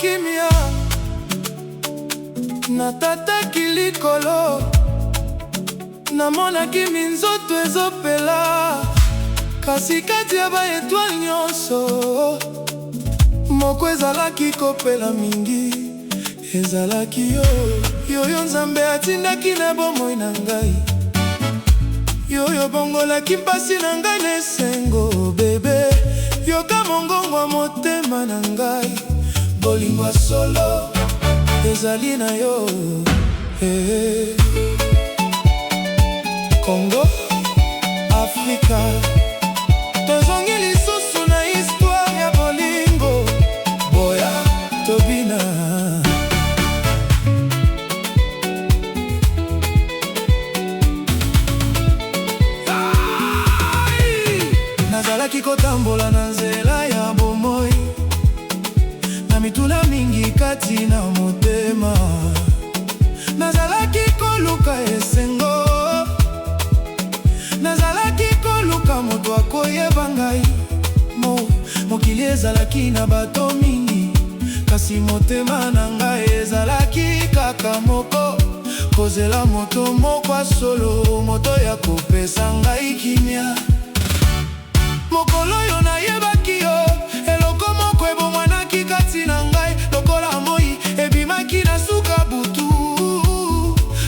kimia natataki likolo, namonaki minzoto ezopela, kasi kati ya ba étoile nyonso moko ezalaki kopela mingi, ezalaki yo Nzambe atindaki na bomoi na ngai, yo bongolaki mpasi na ngai na esengo. Bebe, yoka mongongo ya motema na ngai, bolingo ya solo ezali na yo. Congo, Afrika, tozongi lisusu na histoire ya bolingo, boya tobina. Nazalaki kotambola na nzela ya bomoi, na mituna mingi kati na motema, nazalaki koluka esengo, nazalaki koluka moto akoyeba ngai. Mokili ezalaki na bato mingi, kasi motema na ngai ezalaki kaka moko, kozela moto moko solo, moto ya kopesa ngai kimia. Mokolo yo nayebaki yo, eloko moko ebomwanaki kati na ngai, lokola moi ebimaki na suka butu,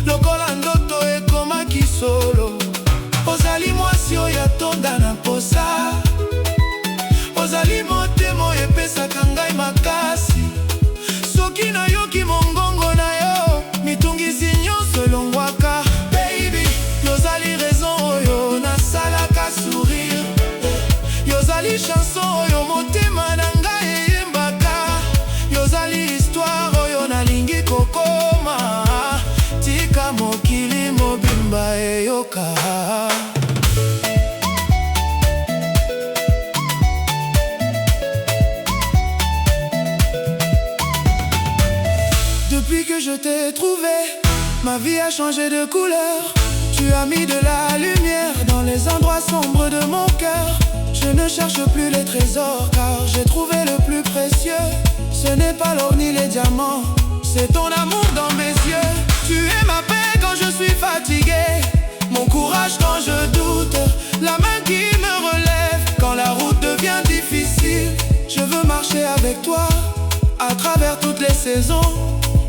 lokola ndoto ekomaki solo. Ozali mwasi oyo atonda na posa, ozali motema epesaka ngai makasi. Soki nayoki mongongo na yo, mitungisi nyonso elongwaka. Baby, yozali raison oyo nasalaka sourire, yozali chanson oyo motema na ngai eyembaka, yozali histoire oyo nalingi kokoma, tika mokili mobimba eyoka. Depuis que je t'ai trouvé, ma vie a changé de couleur. Tu as mis de la lumière dans les endroits sombres de mon cœur. Je ne cherche plus les trésors, car j'ai trouvé le plus précieux. Ce n'est pas l'or ni les diamants, c'est ton amour dans mes yeux. Tu es ma paix quand je suis fatigué, mon courage quand je doute, la main qui me relève quand la route devient difficile. Je veux marcher avec toi à travers toutes les saisons,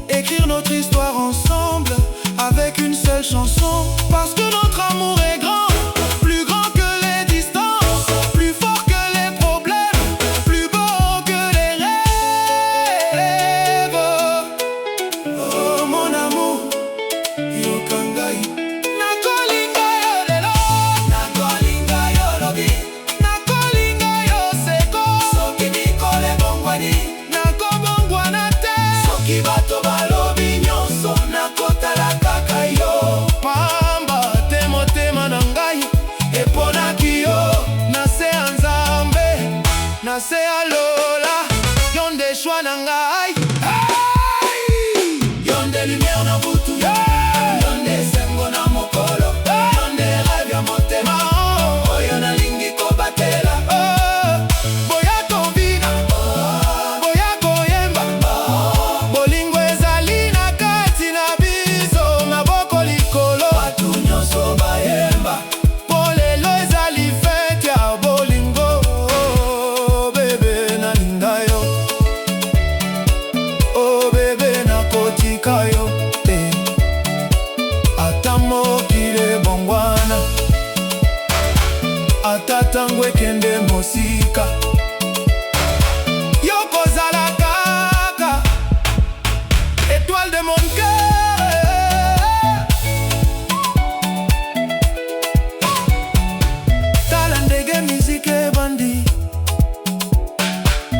écrire notre histoire ensemble avec une seule chanson. Parce que notre amour est grand, plus grand que les distances, plus fort que les problèmes, plus beau que les rêves. Oh mon amour, yokangai nakolinga yo lelo, nakolinga yo lobi, nakolinga yo seko. Soki mikole bongwani, nakobongwana te. Soki bato balobi nyonso, nakotala kaka yo. Pamba te motema na ngai eponaki yo, nase ya Nzambe, nase ya Lola, yo nde shwa na ngai. Yo nde lumière na butu, yo nde esengo na mokolo, yo nde rêve ya motema oyo nalingi kobatela. Boya tobina, boya koyemba, bolingo ezali na kati na biso, maboko likolo, batu nyonso bayemba. Polelo ezali fete ya bolingo, bebe nalinga yo, oh bebe nakotika yo te. Ata mokili ebongwana, ata tango ekende mosika, yo kozala kaka étoile de mon cœur. Tala ndenge miziki ebandi,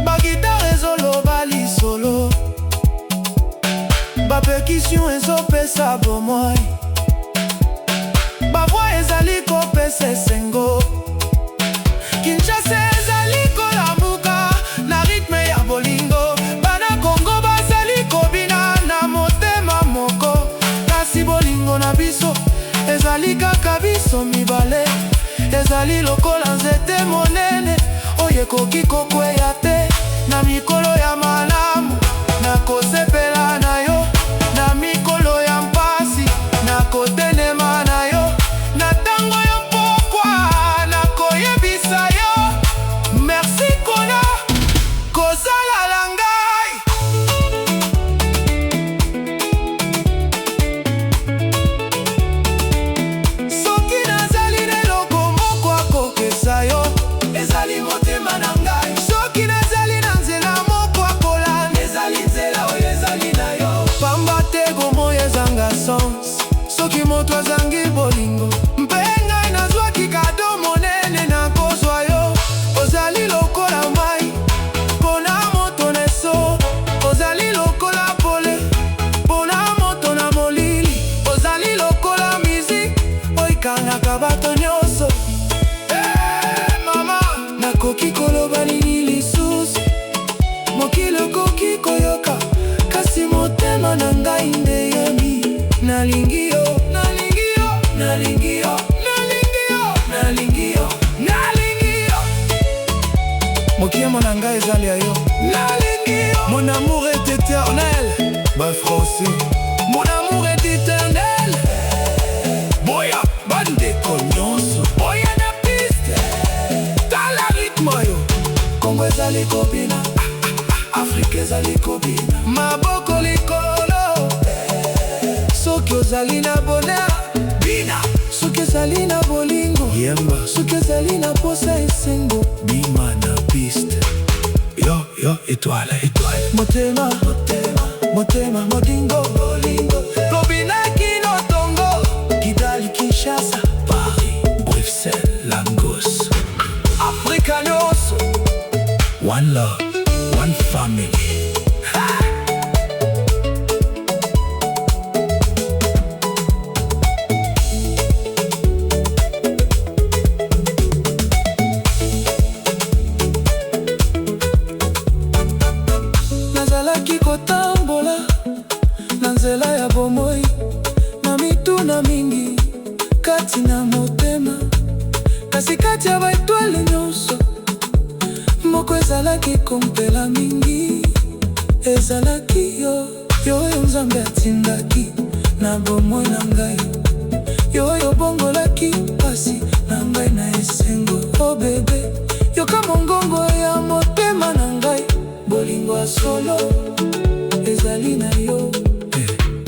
bagitare ezoloba lisolo, bapekisio ezopesa bomoi, bavoi ezali kopesa esengo. Kinshasa ezali kolamuka na rythme ya bolingo, bana Congo bazali kobina na motema moko, kasi bolingo na biso ezali kaka biso mibale. Ezali lokola nzete monene oyo ekoki kokweya te, na mikolo ya malamu na bato nyonso. Mama, nakoki koloba nini lisusu? Mokili okoki koyoka, kasi motema na ngai ndeyebi. Nalingi yo, nalingi yo, nalingi yo, nalingi yo, nalingi yo, nalingi yo. Mokimo na ngai ezali ya yo. Nalingi yo. Mon amour est éternel. Ba français. Mon amour est éternel. Boya bandeko nyonso. Boya na piste. Tala rythme yo. Kongo ezali kobina. Afrika ezali kobina. Maboko likolo. Soki ozali na bonheur, bina. Soki ezali na bolingo, yemba. Soki ezali na posa esengo, bima na piste. Yo, yo, étoile, étoile. Motema, motema, motema, modingo, bolingo. Kobina kino tongo, Kigali, Kinshasa, Paris, Bruxelles, Lagos. Afrika nyonso. One love, one family. Nazalaki kotambola na nzela ya bomoi, na mituna mingi kati na motema. Kasi kati ya baetwale nyonso, moko ezalaki kompela mingi. Ezalaki yo, yo oyo Nzambe atindaki na bomoi na ngai. Yo oyo bongolaki pasi na ngai na esengo. Oh bebe, yoka mongongo ya motema na ngai. Bolingo ya solo ezali na yo.